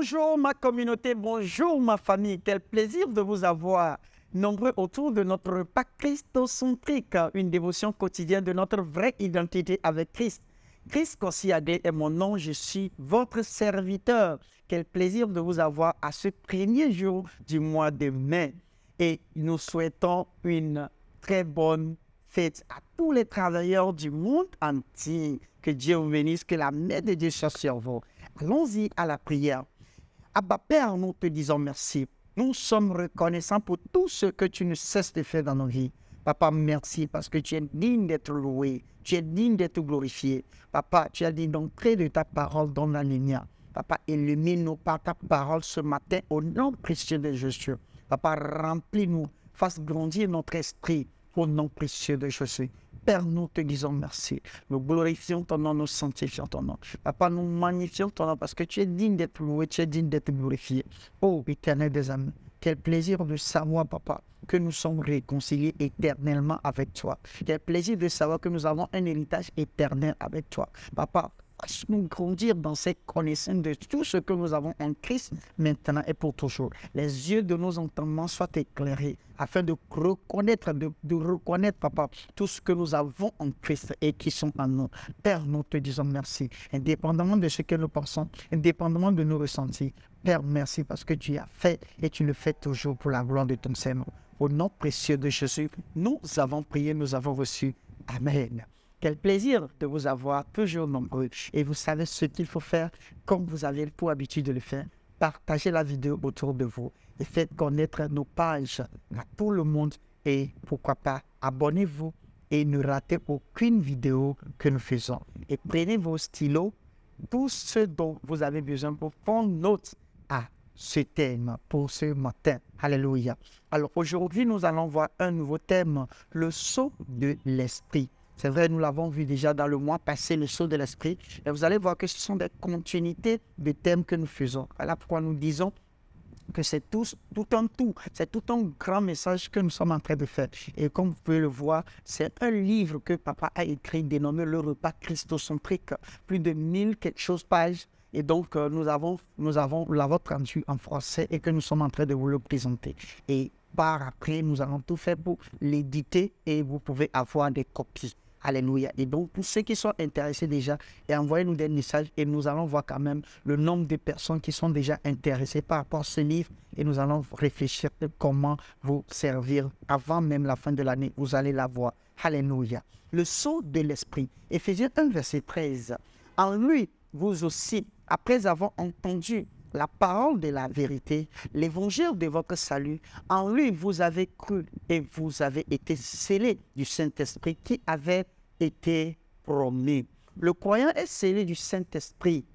Bonjour ma communauté, bonjour ma famille, quel plaisir de vous avoir nombreux autour de notre repas christocentrique, une dévotion quotidienne de notre vraie identité avec Christ. Christ Kosiadé est mon nom, je suis votre serviteur. Quel plaisir de vous avoir à ce premier jour du mois de mai. Et nous souhaitons une très bonne fête à tous les travailleurs du monde entier. Que Dieu vous bénisse, que la main de Dieu soit sur vous. Allons-y à la prière. Abba Père, nous te disons merci. Nous sommes reconnaissants pour tout ce que tu ne cesses de faire dans nos vies. Papa, merci parce que tu es digne d'être loué. Tu es digne d'être glorifié. Papa, tu as dit d'entrer de ta parole dans la lumière. Papa, illumine-nous par ta parole ce matin au nom précieux de Jésus. Papa, remplis-nous, fasse grandir notre esprit au nom précieux de Jésus. Père, nous te disons merci. Nous glorifions ton nom, nous sanctifions ton nom. Papa, nous magnifions ton nom parce que tu es digne d'être loué, tu es digne d'être glorifié. Oh, éternel des âmes, quel plaisir de savoir, Papa, que nous sommes réconciliés éternellement avec toi. Quel plaisir de savoir que nous avons un héritage éternel avec toi. Papa, fasse-nous grandir dans cette connaissance de tout ce que nous avons en Christ maintenant et pour toujours. Les yeux de nos entendements soient éclairés afin de reconnaître, Papa, tout ce que nous avons en Christ et qui sont en nous. Père, nous te disons merci, indépendamment de ce que nous pensons, indépendamment de nos ressentis. Père, merci parce que tu as fait et tu le fais toujours pour la gloire de ton Seigneur. Au nom précieux de Jésus, nous avons prié, nous avons reçu. Amen. Quel plaisir de vous avoir toujours nombreux. Et vous savez ce qu'il faut faire, comme vous avez pour habitude de le faire. Partagez la vidéo autour de vous et faites connaître nos pages à tout le monde. Et pourquoi pas, abonnez-vous et ne ratez aucune vidéo que nous faisons. Et prenez vos stylos, tout ce dont vous avez besoin pour prendre note à ce thème pour ce matin. Alléluia. Alors aujourd'hui, nous allons voir un nouveau thème, le sceau de l'esprit. C'est vrai, nous l'avons vu déjà dans le mois passé, le sceau de l'esprit. Et vous allez voir que ce sont des continuités de thèmes que nous faisons. Voilà pourquoi nous disons que c'est tout un tout. C'est tout un grand message que nous sommes en train de faire. Et comme vous pouvez le voir, c'est un livre que Papa a écrit dénommé Le repas christocentrique. Plus de 1000 quelque chose pages. Et donc, nous l'avons traduit en français et que nous sommes en train de vous le présenter. Et par après, nous allons tout faire pour l'éditer et vous pouvez avoir des copies. Alléluia. Et donc, pour ceux qui sont intéressés déjà, envoyez-nous des messages et nous allons voir quand même le nombre de personnes qui sont déjà intéressées par rapport à ce livre et nous allons réfléchir de comment vous servir avant même la fin de l'année. Vous allez la voir. Alléluia. Le sceau de l'esprit. Éphésiens 1, verset 13. En lui, vous aussi, après avoir entendu la parole de la vérité, l'évangile de votre salut, en lui vous avez cru et vous avez été scellés du Saint-Esprit qui avait été promis. Le croyant est scellé du Saint-Esprit.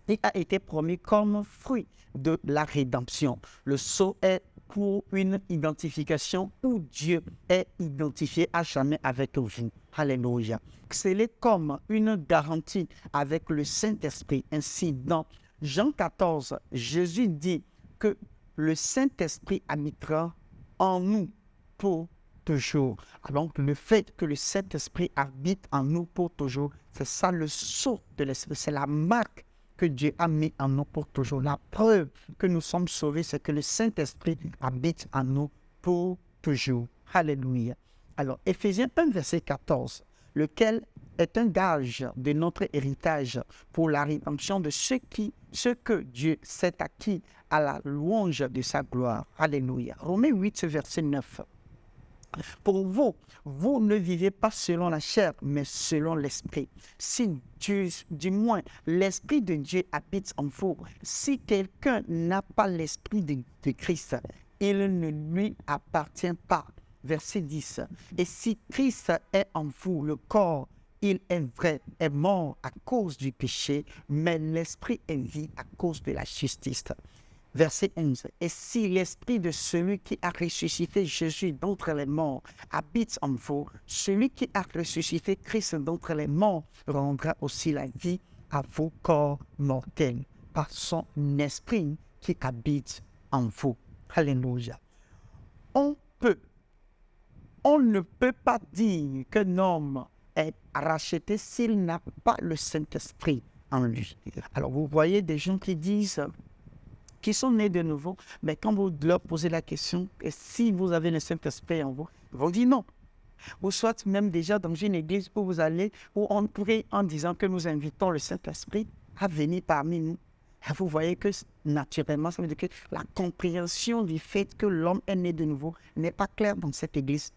Il a été promis comme fruit de la rédemption. Le sceau est pour une identification où Dieu est identifié à jamais avec vous. Alléluia. Scellé comme une garantie avec le Saint-Esprit. Ainsi, dans Jean 14, Jésus dit que le Saint-Esprit habitera en nous pour toujours. Donc, le fait que le Saint-Esprit habite en nous pour toujours, c'est ça le sceau de l'Esprit. C'est la marque que Dieu a mis en nous pour toujours. La preuve que nous sommes sauvés, c'est que le Saint-Esprit habite en nous pour toujours. Alléluia. Alors, Éphésiens 1, verset 14, lequel est un gage de notre héritage pour la rédemption de ce que Dieu s'est acquis à la louange de sa gloire. Alléluia. Romains 8, verset 9. Pour vous, vous ne vivez pas selon la chair, mais selon l'esprit. Si Dieu, du moins, l'esprit de Dieu habite en vous, si quelqu'un n'a pas l'esprit de Christ, il ne lui appartient pas. Verset 10. Et si Christ est en vous, le corps, il est vrai, est mort à cause du péché, mais l'esprit est vie à cause de la justice. Verset 11. Et si l'esprit de celui qui a ressuscité Jésus d'entre les morts habite en vous, celui qui a ressuscité Christ d'entre les morts rendra aussi la vie à vos corps mortels par son esprit qui habite en vous. Alléluia. On ne peut pas dire qu'un homme est racheté s'il n'a pas le Saint-Esprit en lui. Alors vous voyez des gens qui disent qui sont nés de nouveau, mais quand vous leur posez la question, et si vous avez le Saint-Esprit en vous, ils vont dire non. Ou soit même déjà dans une église où vous allez, où on prie en disant que nous invitons le Saint-Esprit à venir parmi nous. Et vous voyez que naturellement, ça veut dire que la compréhension du fait que l'homme est né de nouveau n'est pas claire dans cette église.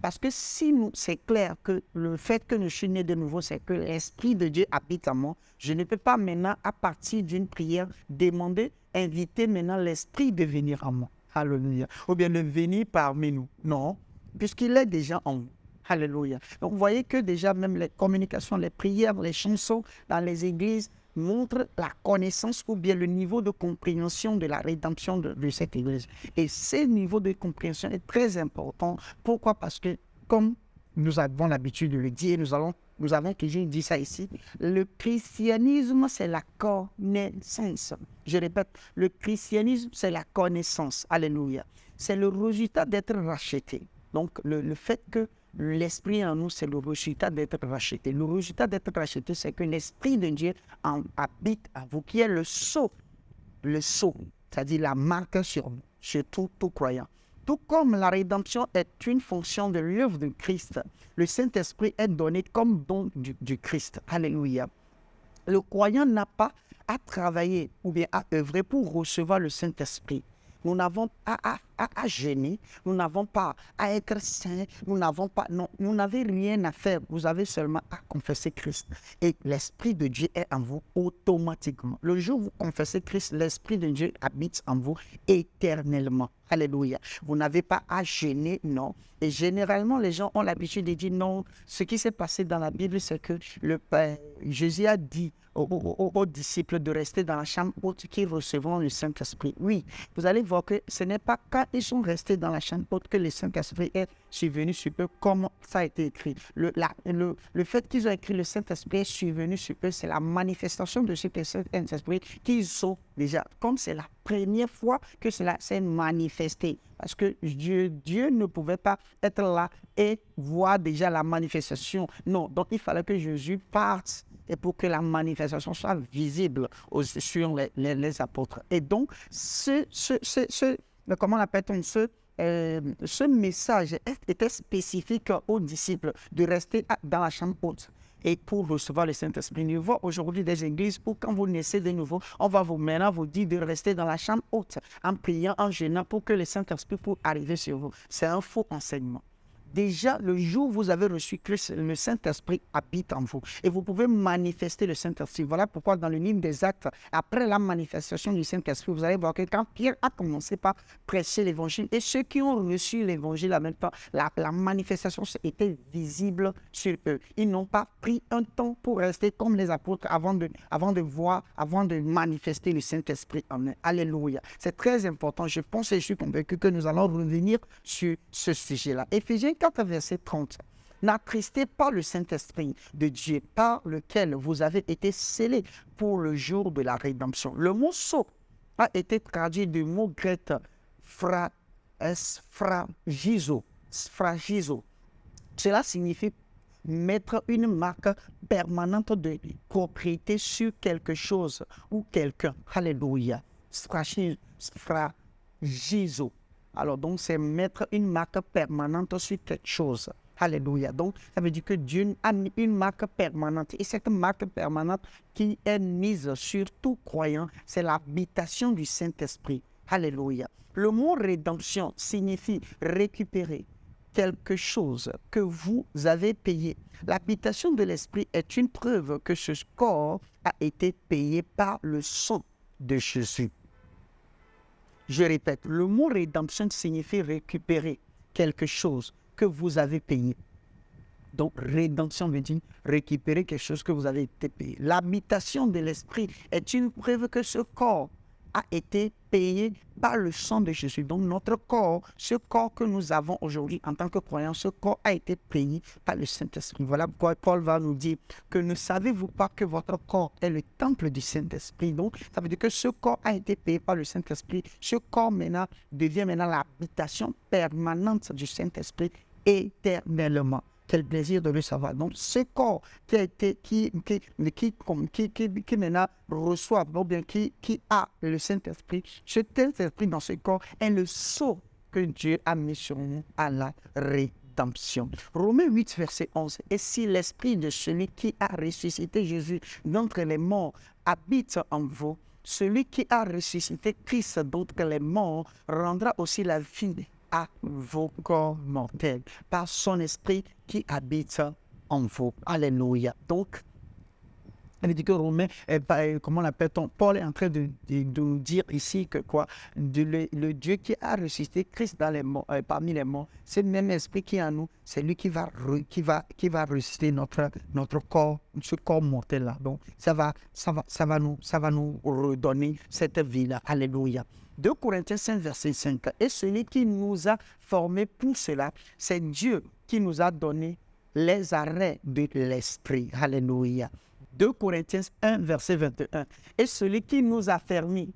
Parce que si c'est clair que le fait que je suis né de nouveau, c'est que l'Esprit de Dieu habite en moi, je ne peux pas maintenant, à partir d'une prière, demander, inviter maintenant l'Esprit de venir en moi. Alléluia. Ou bien de venir parmi nous. Non, puisqu'il est déjà en vous. Alléluia. Donc, vous voyez que déjà même les communications, les prières, les chansons dans les églises montrent la connaissance ou bien le niveau de compréhension de la rédemption de cette église. Et ce niveau de compréhension est très important. Pourquoi? Parce que, comme nous avons l'habitude de le dire, nous avons toujours dit ça ici, le christianisme, c'est la connaissance. Je répète, le christianisme, c'est la connaissance. Alléluia. C'est le résultat d'être racheté. Donc, le fait que l'Esprit en nous, c'est le résultat d'être racheté. Le résultat d'être racheté, c'est que l'Esprit de Dieu habite à vous, qui est le sceau, c'est-à-dire la marque sur tout croyant. Tout comme la rédemption est une fonction de l'œuvre de Christ, le Saint-Esprit est donné comme don du Christ. Alléluia. Le croyant n'a pas à travailler ou bien à œuvrer pour recevoir le Saint-Esprit. Nous n'avons pas à gêner, nous n'avons pas à être saints, vous n'avez rien à faire, vous avez seulement à confesser Christ. Et l'Esprit de Dieu est en vous automatiquement. Le jour où vous confessez Christ, l'Esprit de Dieu habite en vous éternellement. Alléluia. Vous n'avez pas à gêner, non. Et généralement, les gens ont l'habitude de dire non. Ce qui s'est passé dans la Bible, c'est que Jésus a dit aux disciples de rester dans la chambre haute qui recevront le Saint-Esprit. Oui, vous allez voir que ce n'est pas quand ils sont restés dans la chambre haute que le Saint-Esprit est survenu sur eux, comme ça a été écrit. Le fait qu'ils ont écrit le Saint-Esprit est survenu sur eux, c'est la manifestation de ce Saint-Esprit qu'ils ont déjà, comme c'est la première fois que cela s'est manifesté. Parce que Dieu ne pouvait pas être là et voir déjà la manifestation. Non, donc il fallait que Jésus parte et pour que la manifestation soit visible sur les apôtres. Et donc, comment l'appelle-t-on, ce message était spécifique aux disciples de rester dans la chambre haute et pour recevoir le Saint-Esprit. Nous voyons aujourd'hui des églises où quand vous naissez de nouveau, on va maintenant vous dire de rester dans la chambre haute en priant, en gênant pour que le Saint-Esprit puisse arriver sur vous. C'est un faux enseignement. Déjà, le jour où vous avez reçu Christ, le Saint-Esprit habite en vous. Et vous pouvez manifester le Saint-Esprit. Voilà pourquoi dans le livre des Actes, après la manifestation du Saint-Esprit, vous allez voir que quand Pierre a commencé par prêcher l'Évangile, et ceux qui ont reçu l'Évangile en même temps, la manifestation était visible sur eux. Ils n'ont pas pris un temps pour rester comme les apôtres avant de manifester le Saint-Esprit en eux. Alléluia. C'est très important. Je pense et je suis convaincu que nous allons revenir sur ce sujet-là. Éphésiens 4, verset 30. N'attristez pas le Saint-Esprit de Dieu par lequel vous avez été scellés pour le jour de la rédemption. Le mot sceau a été traduit du mot grec sphragizo. Cela signifie mettre une marque permanente de propriété sur quelque chose ou quelqu'un. Alléluia. Sphragizo. Alors, donc, c'est mettre une marque permanente sur quelque chose. Alléluia. Donc, ça veut dire que Dieu a mis une marque permanente. Et cette marque permanente qui est mise sur tout croyant, c'est l'habitation du Saint-Esprit. Alléluia. Le mot rédemption signifie récupérer quelque chose que vous avez payé. L'habitation de l'Esprit est une preuve que ce corps a été payé par le sang de Jésus. Je répète, le mot rédemption signifie récupérer quelque chose que vous avez payé. Donc, rédemption veut dire récupérer quelque chose que vous avez été payé. L'habitation de l'Esprit est une preuve que ce corps a été payé par le sang de Jésus. Donc, notre corps, ce corps que nous avons aujourd'hui en tant que croyants, ce corps a été payé par le Saint-Esprit. Voilà pourquoi Paul va nous dire que ne savez-vous pas que votre corps est le temple du Saint-Esprit. Donc, ça veut dire que ce corps a été payé par le Saint-Esprit. Ce corps devient l'habitation permanente du Saint-Esprit éternellement. Quel plaisir de le savoir. Donc, ce corps qui a été, qui maintenant reçoit, ou bien qui a le Saint-Esprit, ce Saint-Esprit dans ce corps est le sceau que Dieu a mis sur nous à la rédemption. Romains 8, verset 11. Et si l'Esprit de celui qui a ressuscité Jésus d'entre les morts habite en vous, celui qui a ressuscité Christ d'entre les morts rendra aussi la vie à vos corps mortels par son esprit qui habite en vous. Alléluia. Donc, il dit que Romain, comment l'appelle-t-on? Paul est en train de nous dire ici que quoi? Le Dieu qui a ressuscité Christ dans les morts, parmi les morts, c'est le même esprit qui est en nous, c'est lui qui va ressusciter notre corps, ce corps mortel-là. Donc, ça va nous redonner cette vie-là. Alléluia. 2 Corinthiens 5, verset 5. Et celui qui nous a formés pour cela, c'est Dieu qui nous a donné les arrêts de l'esprit. Alléluia. 2 Corinthiens 1, verset 21. Et celui qui nous a fermés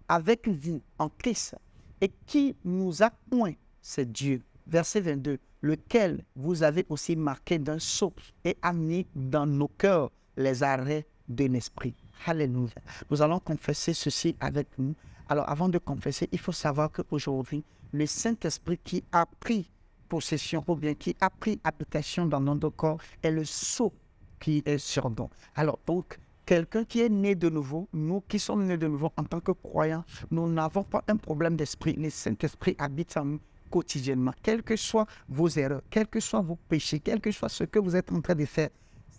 avec vie en Christ et qui nous a oints, c'est Dieu. Verset 22. Lequel vous avez aussi marqué d'un sceau et amené dans nos cœurs les arrêts de l'esprit. Alléluia. Nous allons confesser ceci avec nous. Alors, avant de confesser, il faut savoir qu'aujourd'hui, le Saint-Esprit qui a pris possession, ou bien qui a pris habitation dans notre corps, est le sceau qui est sur nous. Alors, donc, quelqu'un qui est né de nouveau, nous qui sommes nés de nouveau en tant que croyants, nous n'avons pas un problème d'esprit. Le Saint-Esprit habite en nous quotidiennement. Quelles que soient vos erreurs, quels que soient vos péchés, quel que soit ce que vous êtes en train de faire,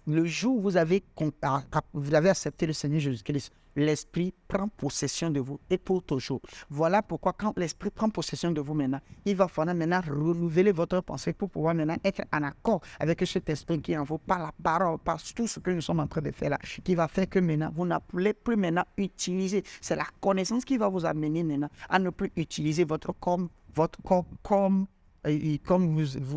le jour où vous avez accepté le Seigneur Jésus-Christ, l'Esprit prend possession de vous et pour toujours. Voilà pourquoi quand l'Esprit prend possession de vous maintenant, il va falloir maintenant renouveler votre pensée pour pouvoir maintenant être en accord avec cet Esprit qui est en vous par la parole, par tout ce que nous sommes en train de faire là, qui va faire que maintenant, vous n'allez plus maintenant utiliser. C'est la connaissance qui va vous amener maintenant à ne plus utiliser votre corps comme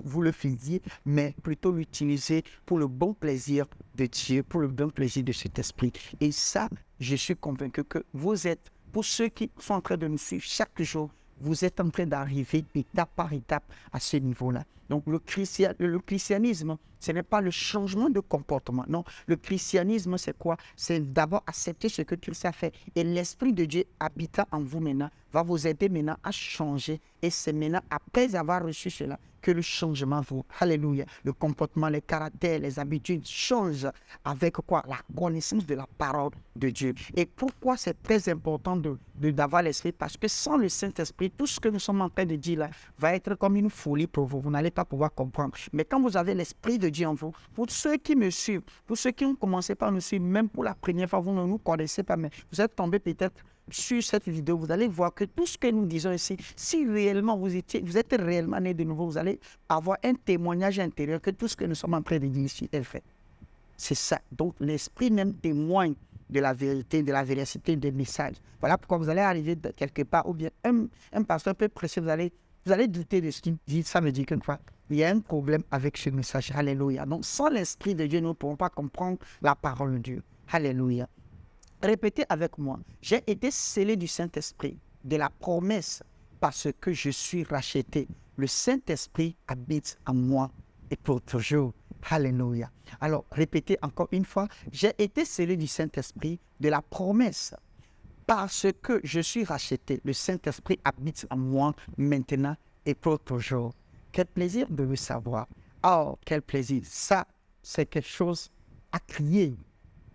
vous le faisiez, mais plutôt l'utiliser pour le bon plaisir de Dieu, pour le bon plaisir de cet esprit. Et ça, je suis convaincu que vous êtes, pour ceux qui sont en train de nous suivre chaque jour, vous êtes en train d'arriver étape par étape à ce niveau-là. Donc le christianisme, ce n'est pas le changement de comportement. Non, le christianisme, c'est quoi? C'est d'abord accepter ce que Christ a fait. Et l'Esprit de Dieu habitant en vous maintenant, va vous aider maintenant à changer. Et c'est maintenant, après avoir reçu cela, que le changement vous, alléluia, le comportement, les caractères, les habitudes changent avec quoi? La connaissance de la parole de Dieu. Et pourquoi c'est très important d'avoir l'Esprit? Parce que sans le Saint-Esprit, tout ce que nous sommes en train de dire là va être comme une folie pour vous. Vous n'allez pas pouvoir comprendre. Mais quand vous avez l'Esprit de Dieu en vous, pour ceux qui me suivent, pour ceux qui ont commencé par nous suivre, même pour la première fois, vous ne nous connaissez pas, mais vous êtes tombés peut-être sur cette vidéo, vous allez voir que tout ce que nous disons ici, si réellement vous êtes réellement né de nouveau, vous allez avoir un témoignage intérieur que tout ce que nous sommes en train de dire ici est fait. C'est ça. Donc, l'Esprit même témoigne de la vérité, de la véracité des messages. Voilà pourquoi vous allez arriver quelque part, ou bien un pasteur peut prêcher, vous allez douter de ce qu'il dit. Ça me dit qu'une fois, il y a un problème avec ce message. Alléluia. Donc, sans l'Esprit de Dieu, nous ne pourrons pas comprendre la parole de Dieu. Alléluia. Répétez avec moi. J'ai été scellé du Saint-Esprit, de la promesse, parce que je suis racheté. Le Saint-Esprit habite en moi et pour toujours. Alléluia. Alors, répétez encore une fois. J'ai été scellé du Saint-Esprit, de la promesse, parce que je suis racheté. Le Saint-Esprit habite en moi maintenant et pour toujours. Quel plaisir de le savoir. Oh, quel plaisir. Ça, c'est quelque chose à crier.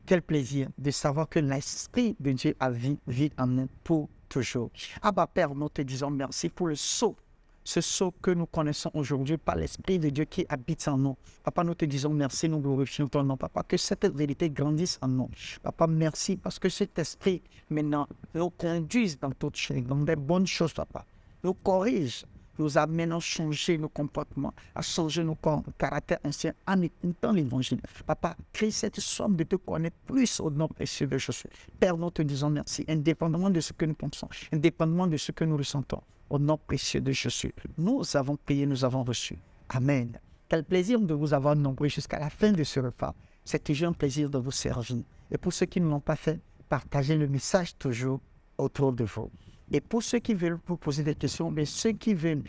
Quel plaisir de savoir que l'Esprit de Dieu a vit en nous pour toujours. Abba Père, nous te disons merci pour le sceau, ce sceau que nous connaissons aujourd'hui par l'Esprit de Dieu qui habite en nous. Papa, nous te disons merci, nous glorifions ton nom, Papa, que cette vérité grandisse en nous. Papa, merci parce que cet Esprit, maintenant, nous conduise dans toutes choses, dans des bonnes choses, Papa. Nous corrige, nous amène à changer nos comportements, à changer nos caractères anciens en écoutant l'Évangile. Papa, crée cette somme de te connaître plus au nom précieux de Jésus. Père, nous te disons merci, indépendamment de ce que nous pensons, indépendamment de ce que nous ressentons, au nom précieux de Jésus. Nous avons prié, nous avons reçu. Amen. Quel plaisir de vous avoir nombreux jusqu'à la fin de ce repas. C'est toujours un plaisir de vous servir. Et pour ceux qui ne l'ont pas fait, partagez le message toujours autour de vous. Et pour ceux qui veulent vous poser des questions, mais ceux qui veulent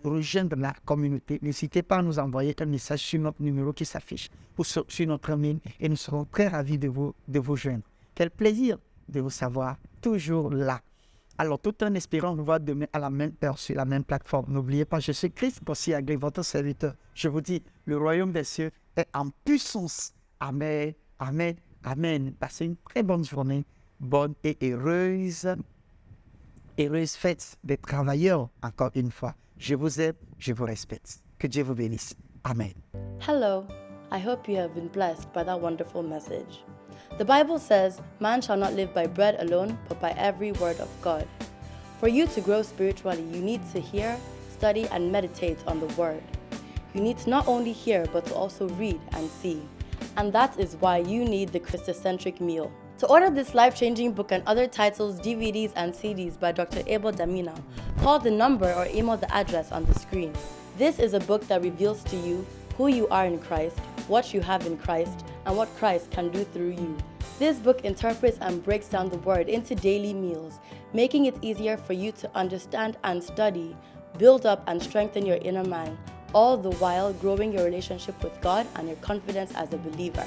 rejoindre la communauté, n'hésitez pas à nous envoyer un message sur notre numéro qui s'affiche ou sur notre mail et nous serons très ravis de vous joindre. Quel plaisir de vous savoir toujours là. Alors, tout en espérant vous voir demain à la même heure sur la même plateforme. N'oubliez pas, je suis Christ, aussi agré votre serviteur. Je vous dis, le royaume des cieux est en puissance. Amen, amen, amen. Passez une très bonne journée, bonne et heureuse fête des travailleurs, encore une fois. Je vous aime, je vous respecte. Que Dieu vous bénisse. Amen. Hello, I hope you have been blessed by that wonderful message. The Bible says, man shall not live by bread alone, but by every word of God. For you to grow spiritually, you need to hear, study, and meditate on the Word. You need to not only hear, but to also read and see. And that is why you need the Christocentric meal. To order this life-changing book and other titles, DVDs, and CDs by Dr. Abel Damina, call the number or email the address on the screen. This is a book that reveals to you who you are in Christ, what you have in Christ, and what Christ can do through you. This book interprets and breaks down the Word into daily meals, making it easier for you to understand and study, build up and strengthen your inner man, all the while growing your relationship with God and your confidence as a believer.